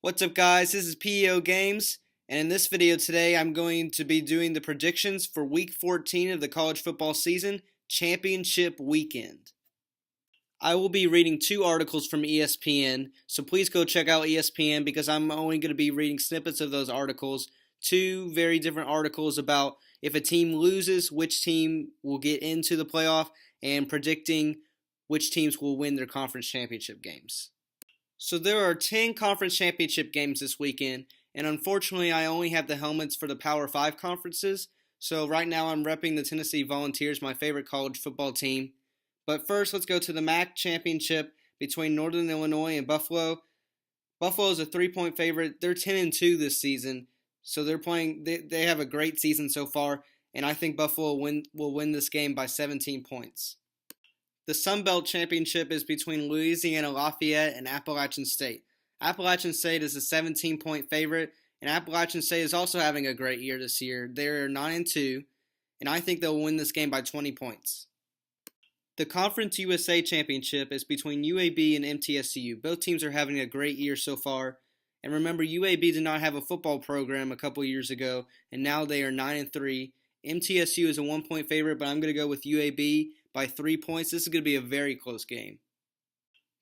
What's up, guys? This is PEO Games, and in this video today I'm going to be doing the predictions for Week 14 of the college football season, Championship Weekend. I will be reading two articles from ESPN, so please go check out ESPN because I'm only going to be reading snippets of those articles. Two very different articles about if a team loses, which team will get into the playoff, and predicting which teams will win their conference championship games. So there are 10 conference championship games this weekend, and unfortunately I only have the helmets for the Power 5 conferences, so right now I'm repping the Tennessee Volunteers, my favorite college football team. But first, let's go to the MAC championship between Northern Illinois and Buffalo. Buffalo is a 3-point favorite. They're 10-2 this season, so they have a great season so far, and I think Buffalo will win this game by 17 points. The Sun Belt Championship is between Louisiana Lafayette and Appalachian State. Appalachian State is a 17-point favorite, and Appalachian State is also having a great year this year. They're 9-2, and I think they'll win this game by 20 points. The Conference USA Championship is between UAB and MTSU. Both teams are having a great year so far. And remember, UAB did not have a football program a couple years ago, and now they are 9-3. MTSU is a 1-point favorite, but I'm going to go with UAB by 3 points. This is going to be a very close game.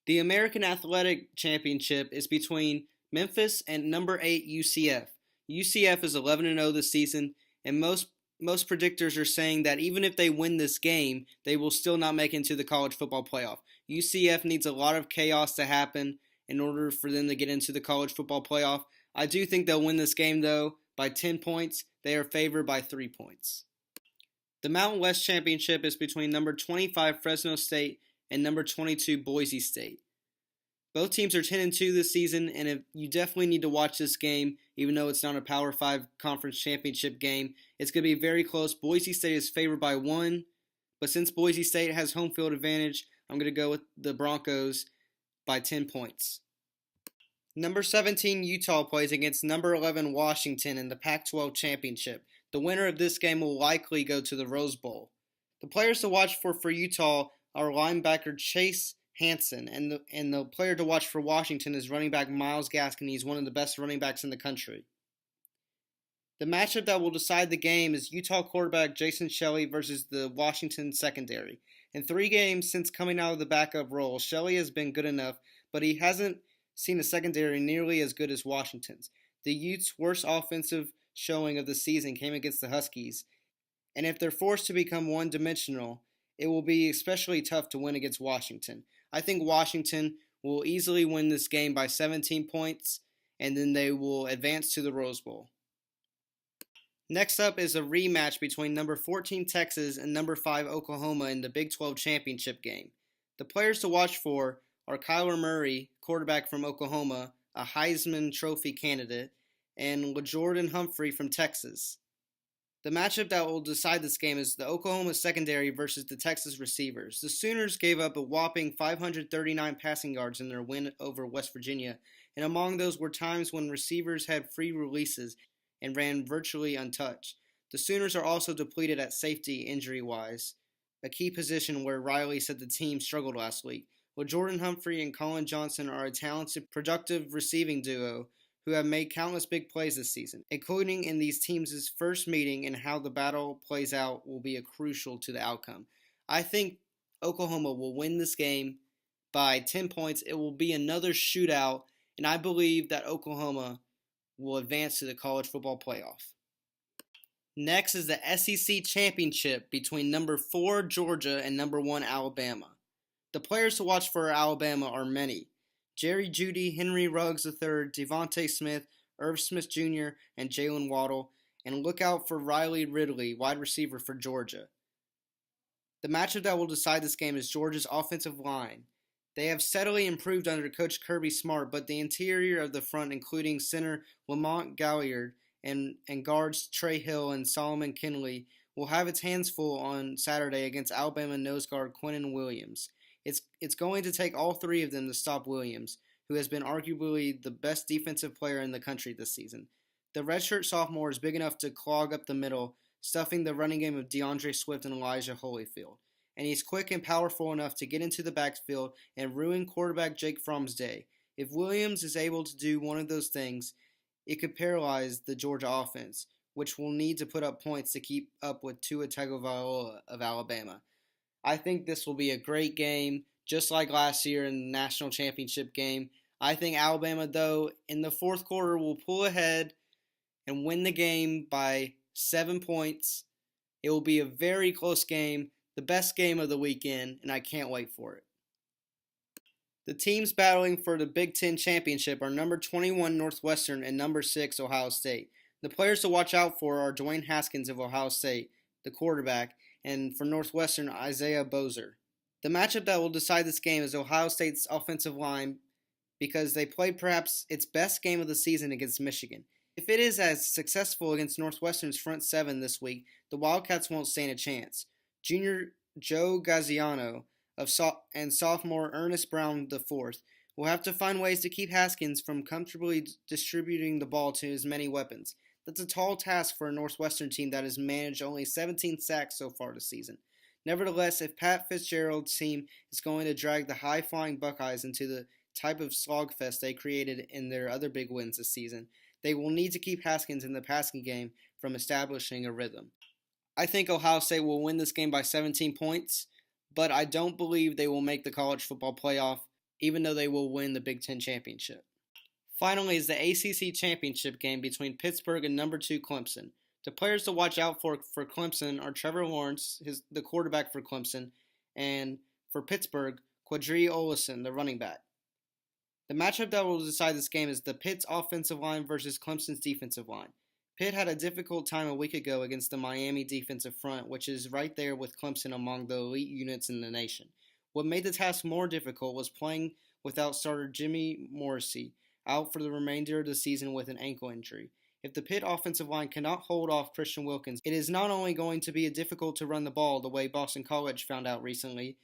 The American Athletic Championship is between Memphis and number 8 UCF. UCF is 11-0 this season, and most predictors are saying that even if they win this game, they will still not make it into the college football playoff. UCF needs a lot of chaos to happen in order for them to get into the college football playoff. I do think they'll win this game, though, by 10 points. They are favored by 3 points. The Mountain West Championship is between number 25 Fresno State and number 22 Boise State. Both teams are 10-2 this season, and you definitely need to watch this game, even though it's not a Power 5 conference championship game. It's going to be very close. Boise State is favored by 1, but since Boise State has home field advantage, I'm going to go with the Broncos by 10 points. Number 17 Utah plays against number 11 Washington in the Pac-12 Championship. The winner of this game will likely go to the Rose Bowl. The players to watch for Utah are linebacker Chase Hansen, and the player to watch for Washington is running back Myles Gaskin. He's one of the best running backs in the country. The matchup that will decide the game is Utah quarterback Jason Shelley versus the Washington secondary. In 3 games since coming out of the backup role, Shelley has been good enough, but he hasn't seen a secondary nearly as good as Washington's. The Utes' worst offensive showing of the season came against the Huskies, and if they're forced to become one-dimensional, it will be especially tough to win against Washington. I think Washington will easily win this game by 17 points, and then they will advance to the Rose Bowl. Next up is a rematch between number 14 Texas and number 5 Oklahoma in the Big 12 Championship game. The players to watch for are Kyler Murray, quarterback from Oklahoma, a Heisman Trophy candidate, and LaJordan Humphrey from Texas. The matchup that will decide this game is the Oklahoma secondary versus the Texas receivers. The Sooners gave up a whopping 539 passing yards in their win over West Virginia, and among those were times when receivers had free releases and ran virtually untouched. The Sooners are also depleted at safety injury-wise, a key position where Riley said the team struggled last week. LaJordan Humphrey and Colin Johnson are a talented, productive receiving duo who have made countless big plays this season, including in these teams' first meeting, and how the battle plays out will be crucial to the outcome. I think Oklahoma will win this game by 10 points. It will be another shootout, and I believe that Oklahoma will advance to the college football playoff. Next is the SEC Championship between number 4 Georgia and number 1 Alabama. The players to watch for Alabama are many. Jerry Jeudy, Henry Ruggs III, Devontae Smith, Irv Smith Jr., and Jalen Waddle, and look out for Riley Ridley, wide receiver for Georgia. The matchup that will decide this game is Georgia's offensive line. They have steadily improved under Coach Kirby Smart, but the interior of the front, including center Lamont Galliard and guards Trey Hill and Solomon Kinley, will have its hands full on Saturday against Alabama nose guard Quinnen Williams. It's going to take all 3 of them to stop Williams, who has been arguably the best defensive player in the country this season. The redshirt sophomore is big enough to clog up the middle, stuffing the running game of DeAndre Swift and Elijah Holyfield. And he's quick and powerful enough to get into the backfield and ruin quarterback Jake Fromm's day. If Williams is able to do one of those things, it could paralyze the Georgia offense, which will need to put up points to keep up with Tua Tagovailoa of Alabama. I think this will be a great game, just like last year in the national championship game. I think Alabama, though, in the fourth quarter will pull ahead and win the game by 7 points. It will be a very close game, the best game of the weekend, and I can't wait for it. The teams battling for the Big Ten championship are number 21 Northwestern and number 6 Ohio State. The players to watch out for are Dwayne Haskins of Ohio State, the quarterback, and for Northwestern, Isaiah Bozer. The matchup that will decide this game is Ohio State's offensive line because they played perhaps its best game of the season against Michigan. If it is as successful against Northwestern's front seven this week, the Wildcats won't stand a chance. Junior Joe Gaziano and sophomore Ernest Brown IV will have to find ways to keep Haskins from comfortably distributing the ball to his many weapons. That's a tall task for a Northwestern team that has managed only 17 sacks so far this season. Nevertheless, if Pat Fitzgerald's team is going to drag the high-flying Buckeyes into the type of slogfest they created in their other big wins this season, they will need to keep Haskins in the passing game from establishing a rhythm. I think Ohio State will win this game by 17 points, but I don't believe they will make the college football playoff, even though they will win the Big Ten championship. Finally is the ACC championship game between Pittsburgh and number 2 Clemson. The players to watch out for Clemson are Trevor Lawrence, the quarterback for Clemson, and for Pittsburgh, Quadri Olison, the running back. The matchup that will decide this game is the Pitt's offensive line versus Clemson's defensive line. Pitt had a difficult time a week ago against the Miami defensive front, which is right there with Clemson among the elite units in the nation. What made the task more difficult was playing without starter Jimmy Morrissey, out for the remainder of the season with an ankle injury. If the Pitt offensive line cannot hold off Christian Wilkins, it is not only going to be difficult to run the ball the way Boston College found out recently,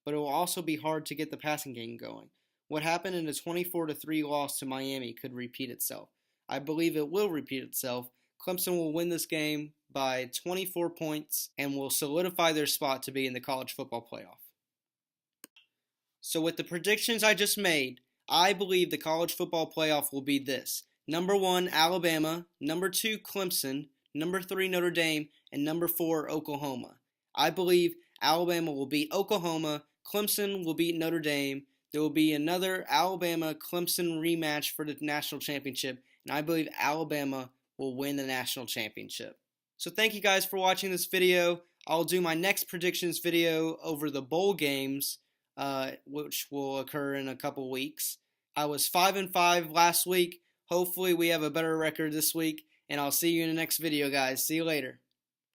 but it will also be hard to get the passing game going. What happened in a 24-3 loss to Miami could repeat itself. I believe it will repeat itself. Clemson will win this game by 24 points and will solidify their spot to be in the college football playoff. So with the predictions I just made, I believe the college football playoff will be this. Number 1, Alabama. Number 2, Clemson. Number 3, Notre Dame. And number 4, Oklahoma. I believe Alabama will beat Oklahoma. Clemson will beat Notre Dame. There will be another Alabama-Clemson rematch for the national championship. And I believe Alabama will win the national championship. So thank you guys for watching this video. I'll do my next predictions video over the bowl games, which will occur in a couple weeks. I was 5-5 last week. Hopefully we have a better record this week, and I'll see you in the next video, guys. See you later.